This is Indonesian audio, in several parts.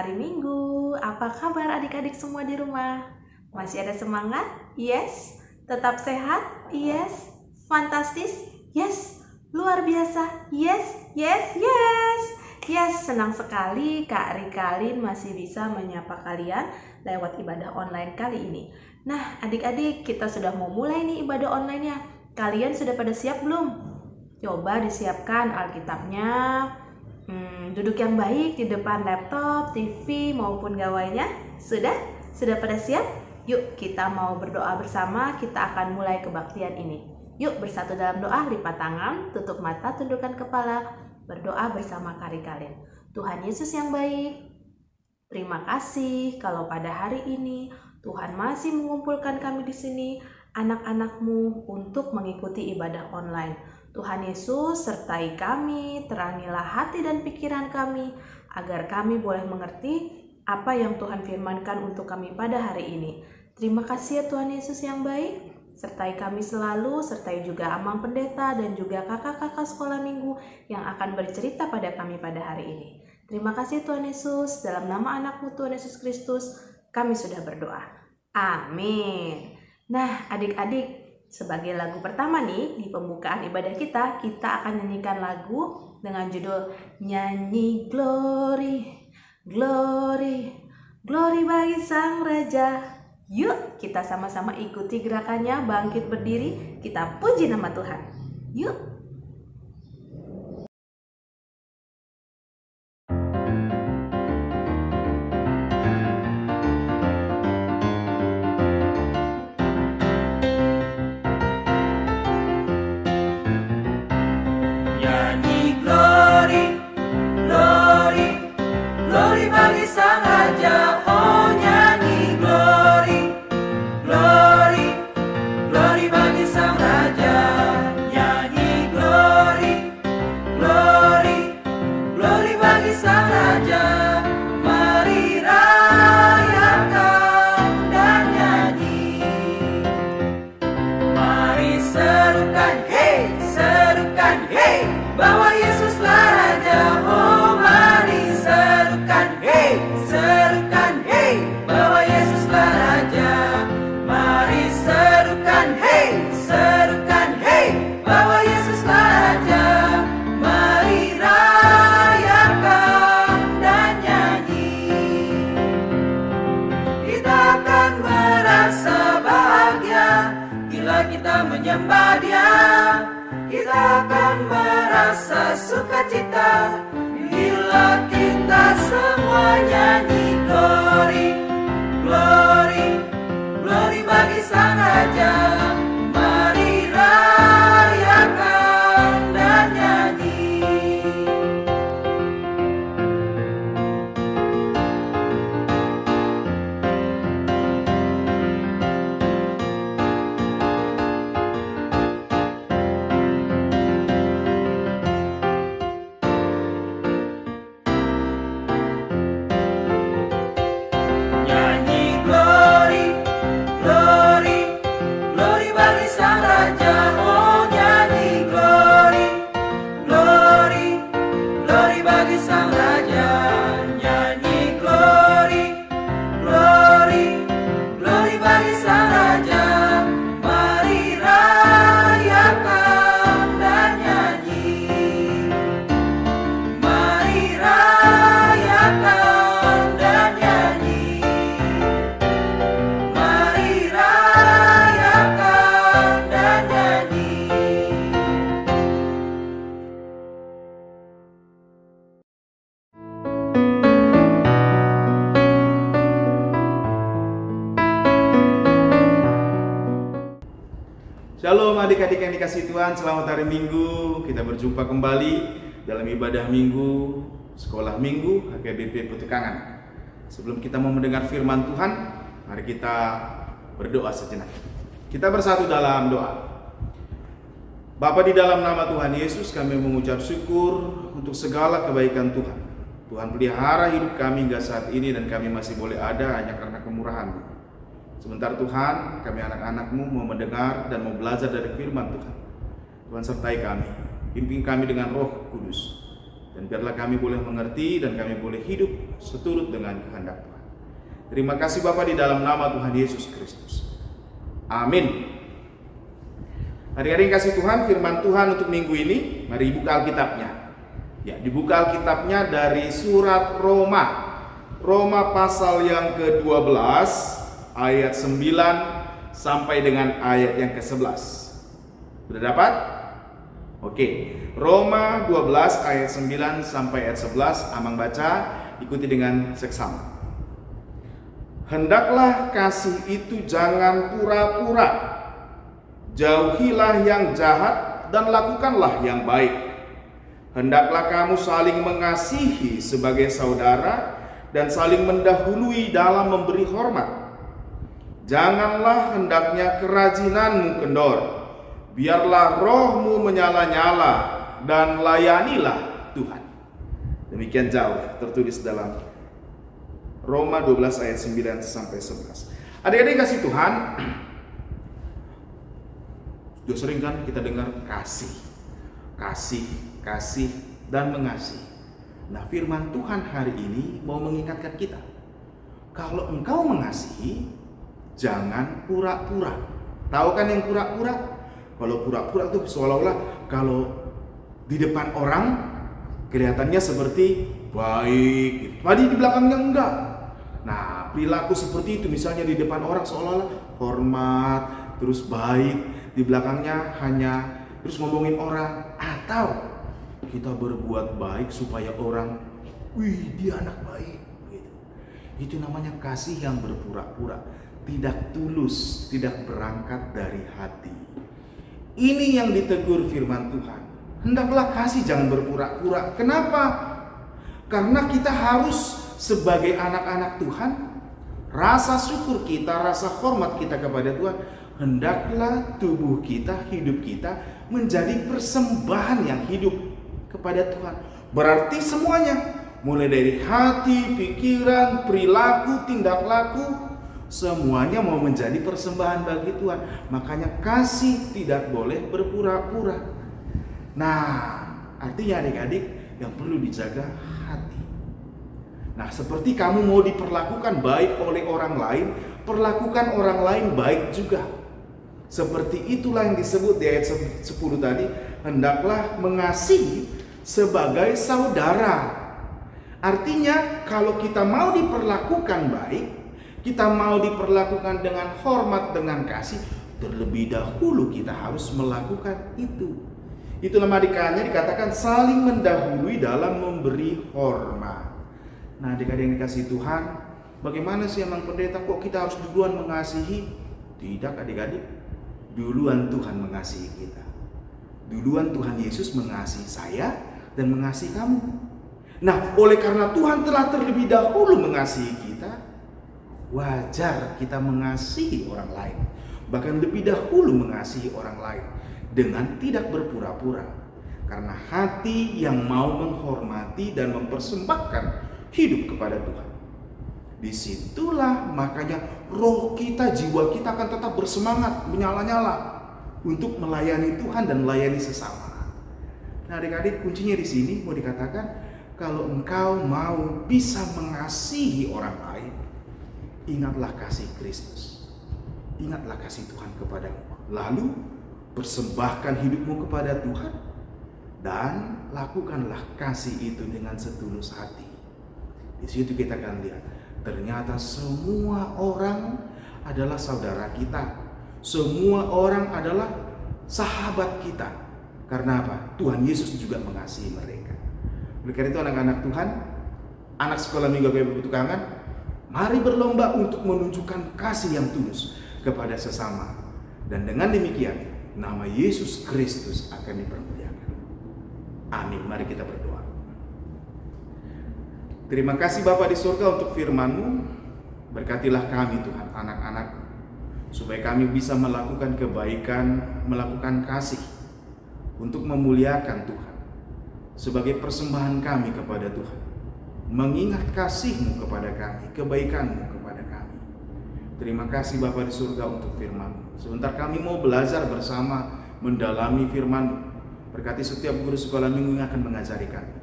hari Minggu. Apa kabar adik-adik semua di rumah? Masih ada semangat? Yes. Tetap sehat? Yes. Fantastis? Yes. Luar biasa? Yes, yes, yes. Yes, senang sekali Kak Rikalin masih bisa menyapa kalian lewat ibadah online kali ini. Nah, adik-adik, kita sudah mau mulai nih ibadah online-nya. Kalian sudah pada siap belum? Coba disiapkan Alkitabnya. Duduk yang baik di depan laptop, TV maupun gawainya. Sudah? Sudah pada siap? Yuk kita mau berdoa bersama, kita akan mulai kebaktian ini. Yuk bersatu dalam doa, lipat tangan, tutup mata, tundukkan kepala, berdoa bersama Kak Rikalin. Tuhan Yesus yang baik, terima kasih kalau pada hari ini Tuhan masih mengumpulkan kami di sini, anak-anak-Mu untuk mengikuti ibadah online. Tuhan Yesus, sertai kami, terangilah hati dan pikiran kami, agar kami boleh mengerti apa yang Tuhan firmankan untuk kami pada hari ini. Terima kasih ya Tuhan Yesus yang baik, sertai kami selalu, sertai juga Amang Pendeta dan juga kakak-kakak sekolah minggu yang akan bercerita pada kami pada hari ini. Terima kasih Tuhan Yesus, dalam nama anak-Mu Tuhan Yesus Kristus, kami sudah berdoa. Amin. Nah adik-adik, sebagai lagu pertama nih di pembukaan ibadah kita akan nyanyikan lagu dengan judul Nyanyi Glory, Glory, Glory bagi Sang Raja. Yuk kita sama-sama ikuti gerakannya, bangkit berdiri, kita puji nama Tuhan. Yuk. Menyembah Dia, kita akan merasa sukacita bila kita semua nyanyi glory, glory, glory bagi Sang Raja. Mari rayakan dan nyanyi. Shalom adik-adik yang dikasihi Tuhan, selamat hari Minggu. Kita berjumpa kembali dalam ibadah Minggu, sekolah Minggu, HKBP Petukangan. Sebelum kita mau mendengar firman Tuhan, mari kita berdoa sejenak. Kita bersatu dalam doa. Bapa, di dalam nama Tuhan Yesus kami mengucap syukur untuk segala kebaikan Tuhan. Tuhan pelihara hidup kami hingga saat ini dan kami masih boleh ada hanya karena kemurahan-Mu. Sebentar Tuhan, kami anak-anak-Mu mau mendengar dan mau belajar dari firman Tuhan. Tuhan sertai kami, pimpin kami dengan Roh Kudus. Dan biarlah kami boleh mengerti dan kami boleh hidup seturut dengan kehendak Tuhan. Terima kasih Bapa di dalam nama Tuhan Yesus Kristus. Amin. Adik-adik kasih Tuhan, firman Tuhan untuk minggu ini, mari buka Alkitabnya. Ya, dibuka Alkitabnya dari surat Roma. Roma pasal yang ke-12 ayat 9 sampai dengan ayat yang ke-11. Sudah dapat? Oke. Roma 12 ayat 9 sampai ayat 11, Amang baca, ikuti dengan seksama. Hendaklah kasih itu jangan pura-pura. Jauhilah yang jahat dan lakukanlah yang baik. Hendaklah kamu saling mengasihi sebagai saudara dan saling mendahului dalam memberi hormat. Janganlah hendaknya kerajinanmu kendor. Biarlah rohmu menyala-nyala dan layanilah Tuhan. Demikian jauh tertulis dalam Roma 12 ayat 9 sampai 11. Adik-adik kasih Tuhan, sudah sering kan kita dengar kasih, dan mengasihi. Nah, firman Tuhan hari ini mau mengingatkan kita, kalau engkau mengasihi, jangan pura-pura. Tahu kan yang pura-pura? Kalau pura-pura itu seolah-olah kalau di depan orang kelihatannya seperti baik, padahal di belakangnya enggak. Nah, perilaku seperti itu misalnya di depan orang seolah-olah hormat, terus baik, di belakangnya hanya terus ngomongin orang, atau kita berbuat baik supaya orang, wih dia anak baik gitu. Itu namanya kasih yang berpura-pura, tidak tulus, tidak berangkat dari hati. Ini yang ditegur firman Tuhan. Hendaklah kasih jangan berpura-pura. Kenapa? Karena kita harus sebagai anak-anak Tuhan, rasa syukur kita, rasa hormat kita kepada Tuhan, hendaklah tubuh kita, hidup kita menjadi persembahan yang hidup kepada Tuhan. Berarti semuanya, mulai dari hati, pikiran, perilaku, tindak laku, semuanya mau menjadi persembahan bagi Tuhan. Makanya kasih tidak boleh berpura-pura. Nah, artinya adik-adik yang perlu dijaga hati. Nah, seperti kamu mau diperlakukan baik oleh orang lain, perlakukan orang lain baik juga. Seperti itulah yang disebut di ayat 10 tadi, hendaklah mengasihi sebagai saudara. Artinya kalau kita mau diperlakukan baik, kita mau diperlakukan dengan hormat, dengan kasih, terlebih dahulu kita harus melakukan itu. Itulah makanya dikatakan saling mendahului dalam memberi hormat. Nah, adik-adik yang dikasih Tuhan, bagaimana sih emang pendeta kok kita harus duluan mengasihi? Tidak adik-adik. Duluan Tuhan mengasihi kita. Duluan Tuhan Yesus mengasihi saya dan mengasihi kamu. Nah, oleh karena Tuhan telah terlebih dahulu mengasihi kita, wajar kita mengasihi orang lain. Bahkan lebih dahulu mengasihi orang lain dengan tidak berpura-pura. Karena hati yang mau menghormati dan mempersembahkan hidup kepada Tuhan. Disitulah makanya roh kita, jiwa kita akan tetap bersemangat, menyala-nyala untuk melayani Tuhan dan melayani sesama. Nah, adik-adik, kuncinya di sini mau dikatakan, kalau engkau mau bisa mengasihi orang lain, ingatlah kasih Kristus, ingatlah kasih Tuhan kepadamu. Lalu persembahkan hidupmu kepada Tuhan dan lakukanlah kasih itu dengan setulus hati. Di situ kita akan lihat, ternyata semua orang adalah saudara kita. Semua orang adalah sahabat kita. Karena apa? Tuhan Yesus juga mengasihi mereka. Oleh karena itu anak-anak Tuhan, anak sekolah minggu KBP Petukangan, mari berlomba untuk menunjukkan kasih yang tulus kepada sesama. Dan dengan demikian, nama Yesus Kristus akan dipermuliakan. Amin. Mari kita berdoa. Terima kasih Bapa di surga untuk firman-Mu. Berkatilah kami Tuhan, anak-anak, supaya kami bisa melakukan kebaikan, melakukan kasih untuk memuliakan Tuhan sebagai persembahan kami kepada Tuhan. Mengingat kasih-Mu kepada kami, kebaikan-Mu kepada kami. Terima kasih Bapa di surga untuk firman-Mu. Sebentar kami mau belajar bersama mendalami firman-Mu. Berkati setiap guru sekolah minggu yang akan mengajari kami.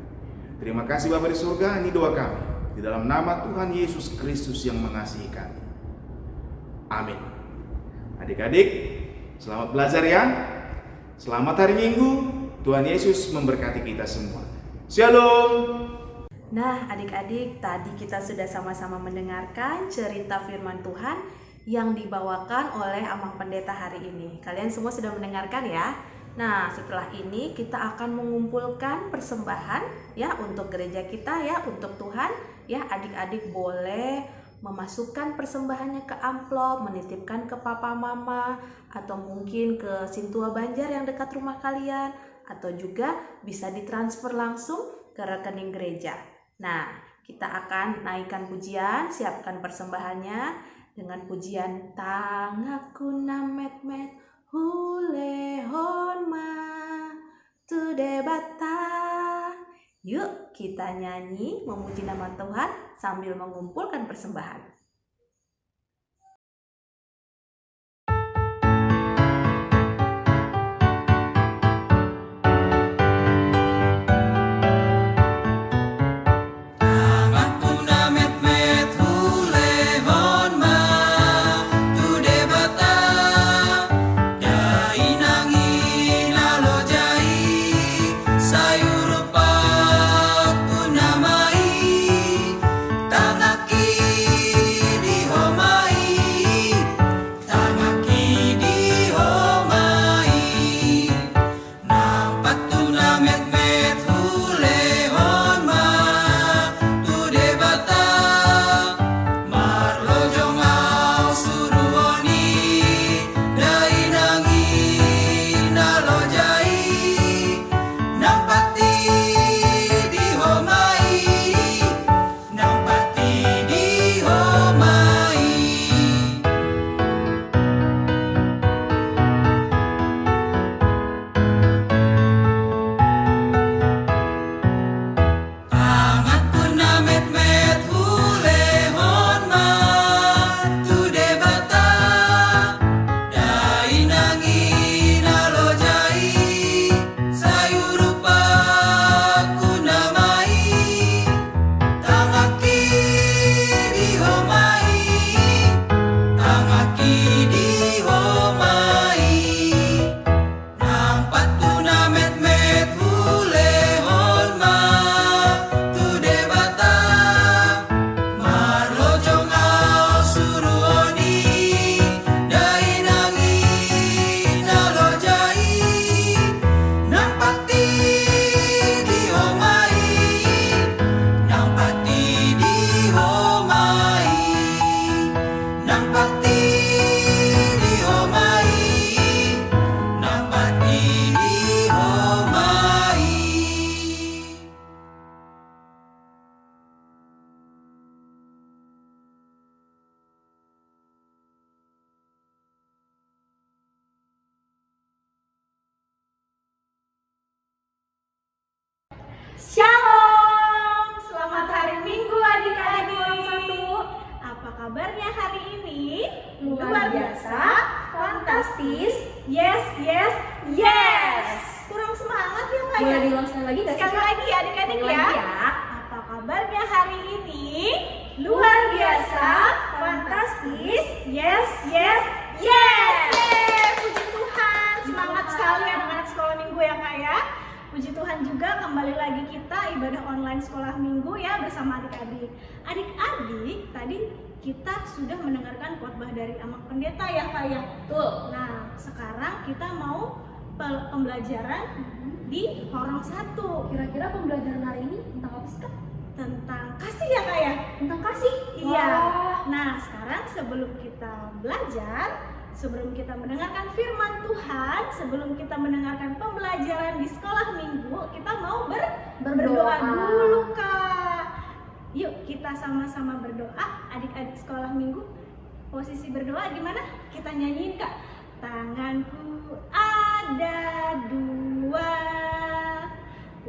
Terima kasih Bapa di surga, ini doa kami di dalam nama Tuhan Yesus Kristus yang mengasihi kami. Amin. Adik-adik, selamat belajar ya. Selamat hari Minggu. Tuhan Yesus memberkati kita semua. Shalom. Nah, adik-adik, tadi kita sudah sama-sama mendengarkan cerita firman Tuhan yang dibawakan oleh Amang Pendeta hari ini. Kalian semua sudah mendengarkan ya? Nah, setelah ini kita akan mengumpulkan persembahan ya untuk gereja kita ya, untuk Tuhan ya. Adik-adik boleh memasukkan persembahannya ke amplop, menitipkan ke papa mama, atau mungkin ke Sintua Banjar yang dekat rumah kalian, atau juga bisa ditransfer langsung ke rekening gereja. Nah, kita akan naikkan pujian, siapkan persembahannya dengan pujian Tangaku namet-met hule honma tu debata. Yuk kita nyanyi memuji nama Tuhan sambil mengumpulkan persembahan. Shalom, selamat hari Minggu adik-adik orang satu. Apa kabarnya hari ini? Luar biasa, fantastis, yes, yes, yes. Kurang semangat ya Kak? Boleh diulang sekali lagi nggak sih? Sekali lagi ya adik-adik Sekali ya. lagi ya. Apa kabarnya hari ini? Luar biasa, fantastis, yes, yes, yes. Puji Tuhan, semangat sekali anak-anak sekolah minggu ya Kak ya. Puji Tuhan juga kembali lagi kita ibadah online sekolah minggu ya bersama adik-adik. Adik-adik tadi kita sudah mendengarkan khotbah dari Amang Pendeta ya Kak ya. Betul. Nah sekarang kita mau pembelajaran di Horong 1. Kira-kira pembelajaran hari ini tentang apa sih Kak? Tentang kasih ya Kak ya. Tentang kasih? Iya. Wah. Nah sekarang sebelum kita belajar, sebelum kita mendengarkan firman Tuhan, sebelum kita mendengarkan pembelajaran di sekolah minggu, kita mau berdoa dulu Kak. Yuk kita sama-sama berdoa. Adik-adik sekolah minggu, posisi berdoa gimana? Kita nyanyiin Kak. Tanganku ada 2,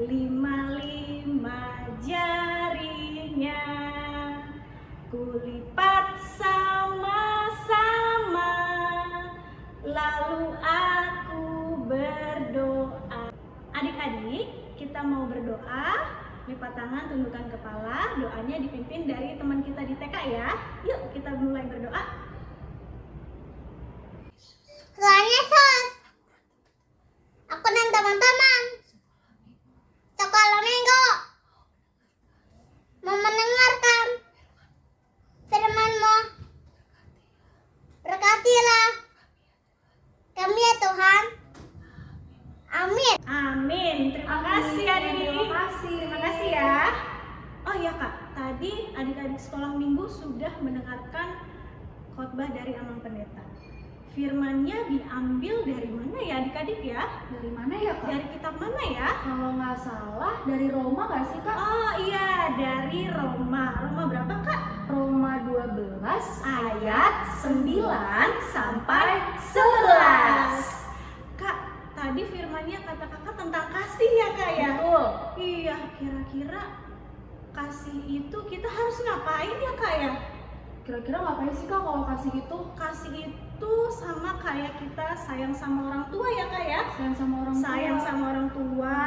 5 jarinya, kulipat sama-sama, lalu aku berdoa. Adik-adik, kita mau berdoa. lipat tangan, tundukkan kepala. Doanya dipimpin dari teman kita di TK ya. Yuk kita mulai berdoa. Tuhan Yesus, aku dan teman-teman sekolah minggu mau mendengarkan firman-Mu. Berkatilah kami ya Tuhan. Amin. Amin. Terima kasih adik-adik. Terima kasih ya. Oh iya Kak, tadi adik-adik sekolah minggu sudah mendengarkan khotbah dari Amang Pendeta. Firmannya diambil dari mana ya adik-adik ya? Dari mana ya Kak? Dari kitab mana ya? Kalau nggak salah dari Roma nggak sih Kak? Oh iya, dari Roma. Roma berapa Kak? Roma 12 ayat 9 sampai 11. Kak, tadi firmannya kata kakak tentang kasih ya Kak ya? Betul. Iya, kira-kira kasih itu kita harus ngapain ya Kak ya? Kira-kira ngapain sih Kak kalau kasih itu? Kasih itu sama kayak kita sayang sama orang tua ya Kak ya? Sayang sama orang tua. Sayang sama orang tua,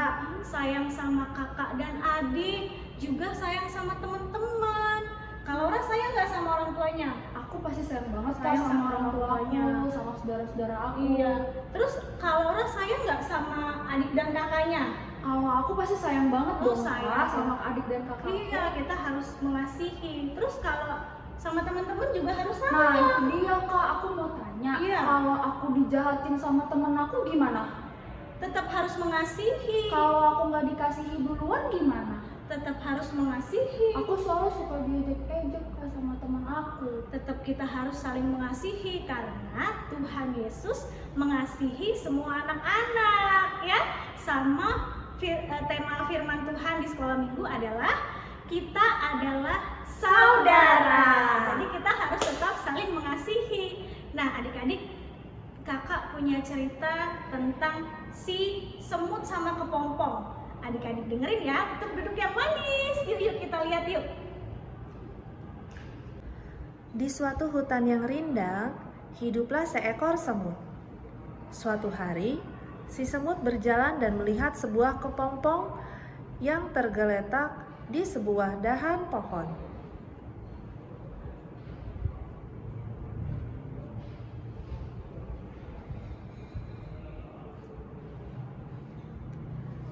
sayang sama kakak dan adik, juga sayang sama teman-teman. Kalau Laura sayang nggak sama orang tuanya? Aku pasti sayang banget Kak Sayang sama orang tua tuanya. aku, sama saudara-saudara aku. Iya. Terus kalau Laura sayang nggak sama adik dan kakaknya? Kalau aku pasti sayang banget Oh, dong sayang. Kak sama adik dan kakak. Iya, kita harus mengasihi. Terus kalau sama teman-teman juga harus sama. Nah itu dia Kak, aku mau tanya. Iya. Kalau aku dijahatin sama temen aku gimana? Tetap harus mengasihi. Kalau aku nggak dikasihi duluan gimana? Tetap harus mengasihi. Aku selalu suka diejek-ejek Kak sama teman aku. Tetap kita harus saling mengasihi karena Tuhan Yesus mengasihi semua anak-anak ya. Sama tema firman Tuhan di sekolah minggu adalah kita adalah saudara. Jadi kita harus tetap saling mengasihi. Nah, adik-adik, kakak punya cerita tentang si semut sama kepompong. Adik-adik dengerin ya, tetap duduk yang manis. Yuk kita lihat yuk. Di suatu hutan yang rindang, hiduplah seekor semut. Suatu hari, si semut berjalan dan melihat sebuah kepompong yang tergeletak di sebuah dahan pohon.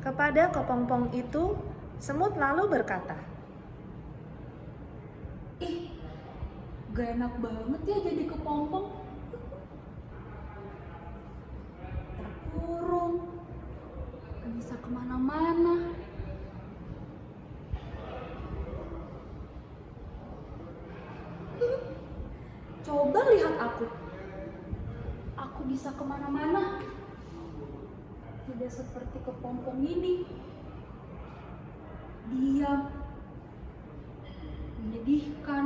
Kepada kepompong itu, semut lalu berkata, Ih, gak enak banget ya jadi kepompong. Terkurung, gak bisa kemana-mana. Coba lihat aku. Aku bisa kemana-mana. Tidak seperti kepompong ini. Diam. Menyedihkan.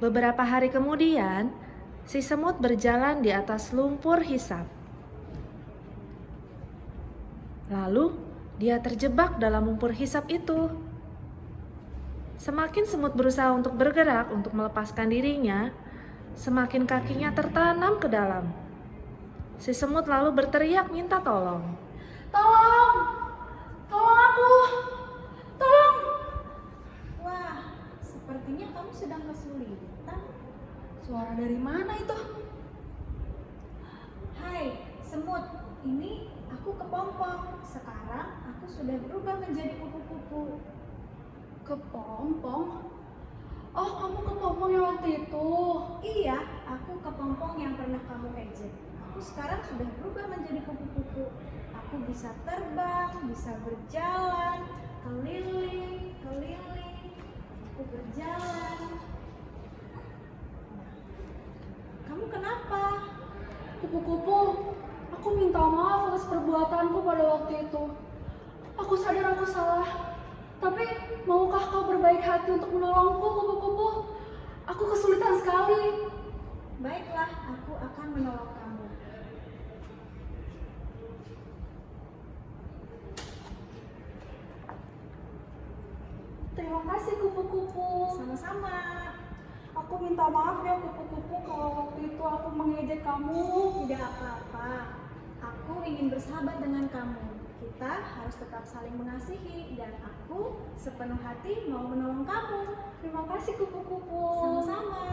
Beberapa hari kemudian, si semut berjalan di atas lumpur hisap. Lalu, dia terjebak dalam lumpur hisap itu. Semakin semut berusaha untuk bergerak untuk melepaskan dirinya, semakin kakinya tertanam ke dalam. Si semut lalu berteriak minta tolong. Tolong! Tolong aku! Tolong! Wah, sepertinya kamu sedang kesulitan. Suara dari mana itu? Hai, semut. Ini aku kepompong. Sekarang aku sudah berubah menjadi kupu-kupu. Kepompong? Oh, kamu kepompong yang waktu itu. Iya, aku kepompong yang pernah kamu ejek. Aku sekarang sudah berubah menjadi kupu-kupu. Aku bisa terbang, bisa berjalan, keliling, keliling. Aku berjalan. Kamu kenapa? Kupu-kupu, aku minta maaf atas perbuatanku pada waktu itu. Aku sadar aku salah. Tapi maukah kau berbaik hati untuk menolongku, kupu-kupu? Aku kesulitan sekali. Baiklah, aku akan menolong kamu. Terima kasih, kupu-kupu. Sama-sama. Aku minta maaf ya, kupu-kupu. kalau waktu itu aku mengejek kamu. Tidak apa-apa. Aku ingin bersahabat dengan kamu. Kita harus tetap saling mengasihi dan aku sepenuh hati mau menolong kamu. Terima kasih kupu-kupu. Sama-sama.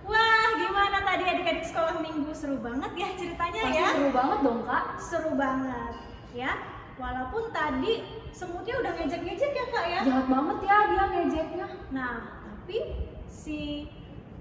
Wah, gimana tadi adik-adik sekolah minggu? Seru banget ya ceritanya Pasti ya? seru banget dong Kak. Seru banget ya. Walaupun tadi semutnya udah ngejek-ngejek ya Kak ya. Jahat banget ya dia ngejeknya. Nah, tapi si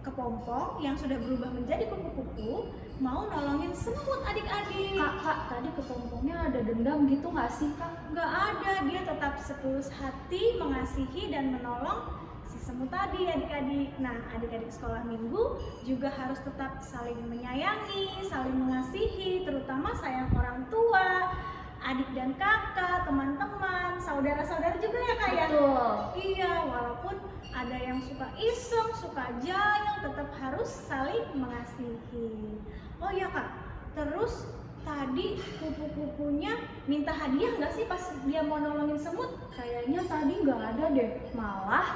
kepompong yang sudah berubah menjadi kupu-kupu mau nolongin semut adik-adik. Kak, tadi kepompongnya ada dendam gitu nggak sih Kak? Nggak ada, dia tetap setulus hati mengasihi dan menolong si semut tadi adik-adik. Nah, adik-adik sekolah minggu juga harus tetap saling menyayangi, saling mengasihi, terutama sayang orang tua, adik dan kakak, teman-teman, saudara-saudara juga ya Kak ya? Betul. Iya, walaupun ada yang suka iseng, suka jayang, tetap harus saling mengasihi. Oh iya Kak, terus tadi kupu-kupunya minta hadiah nggak sih pas dia mau nolongin semut? Kayaknya tadi nggak ada deh. Malah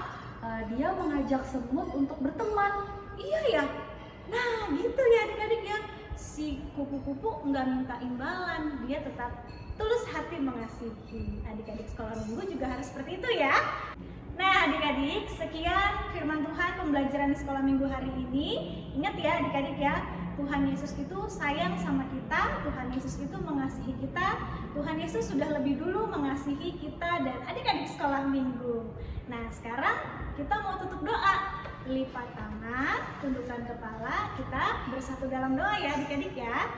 dia mengajak semut untuk berteman. Iya ya. Nah gitu ya adik-adik ya. Si kupu-kupu nggak minta imbalan, dia tetap tulus hati mengasihi. Adik-adik sekolah minggu juga harus seperti itu ya. Nah adik-adik, sekian firman Tuhan pembelajaran di sekolah minggu hari ini. Ingat ya adik-adik ya, Tuhan Yesus itu sayang sama kita, Tuhan Yesus itu mengasihi kita, Tuhan Yesus sudah lebih dulu mengasihi kita dan adik-adik sekolah minggu. Nah sekarang kita mau tutup doa. Lipat tangan, tundukkan kepala, kita bersatu dalam doa ya adik-adik ya.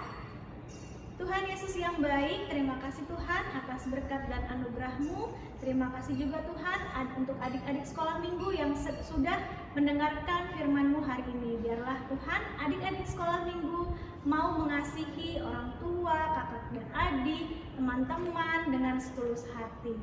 Tuhan Yesus yang baik, terima kasih Tuhan atas berkat dan anugerah-Mu. Terima kasih juga Tuhan untuk adik-adik sekolah minggu yang sudah mendengarkan firman-Mu hari ini. Biarlah Tuhan adik-adik sekolah minggu mau mengasihi orang tua, kakak dan adik, teman-teman dengan setulus hati.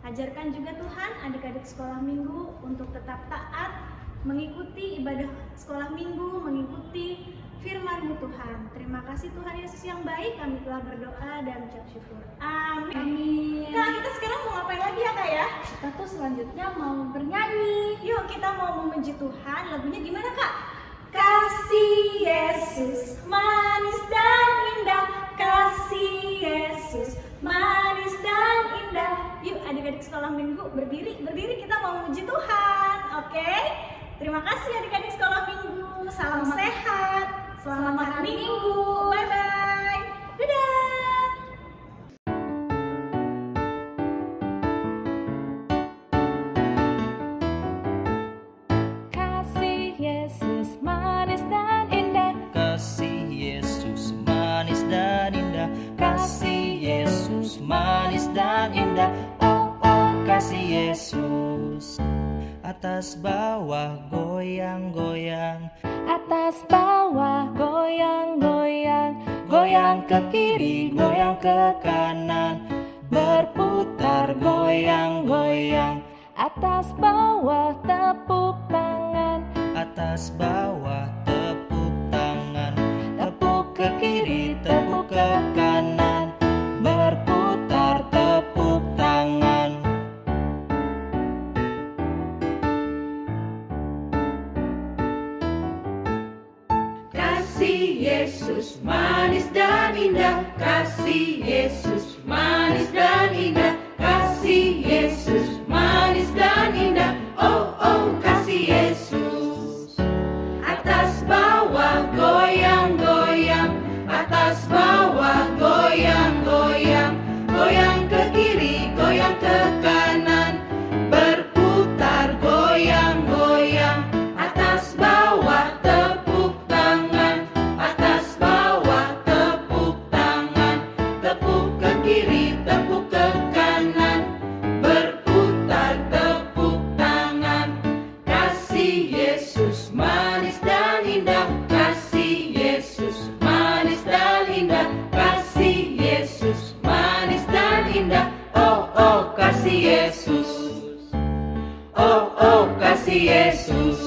Ajarkan juga Tuhan adik-adik sekolah minggu untuk tetap taat, mengikuti ibadah sekolah minggu, mengikuti firman-Mu Tuhan. Terima kasih Tuhan Yesus yang baik, kami telah berdoa dan ucap syukur. Amin. Amin. Kak, kita sekarang mau ngapain lagi ya Kak ya? Kita tuh selanjutnya mau bernyanyi. Yuk kita mau memuji Tuhan. Lagunya gimana Kak? Kasih Yesus manis dan indah, kasih Yesus manis dan indah. Yuk adik-adik sekolah minggu berdiri kita mau memuji Tuhan. Oke? Terima kasih adik-adik sekolah minggu. Salam sehat. Selamat hari Minggu. Bye-bye. Dadah. Kasih Yesus manis dan indah, Kasih Yesus manis dan indah, kasih Yesus manis dan indah. Oh oh kasih Yesus. Atas bawah goyang-goyang, atas bawah goyang-goyang, goyang ke kiri, goyang ke kanan, berputar goyang-goyang. atas bawah tepuk tangan, Atas bawah tepuk tangan, tepuk ke kiri, tepuk ke kanan, berputar tepuk tangan. Kasih Yesus manis dan indah, kasih Yesus manis dan indah, kasih Yesus manis dan indah. Oh oh kasih Yesus. Atas bawah goyang-goyang, atas bawah goyang-goyang, goyang ke kiri, goyang ke kanan, berputar goyang-goyang. Atas bawah tepuk tangan, atas bawah tepuk tangan, tepuk ke kiri, tepuk ke kanan, berputar tepuk tangan. Kasih Yesus manis dan indah, kasih Yesus manis dan indah, kasih Yesus manis dan indah. Oh oh kasih Yesus, oh oh kasih Yesus.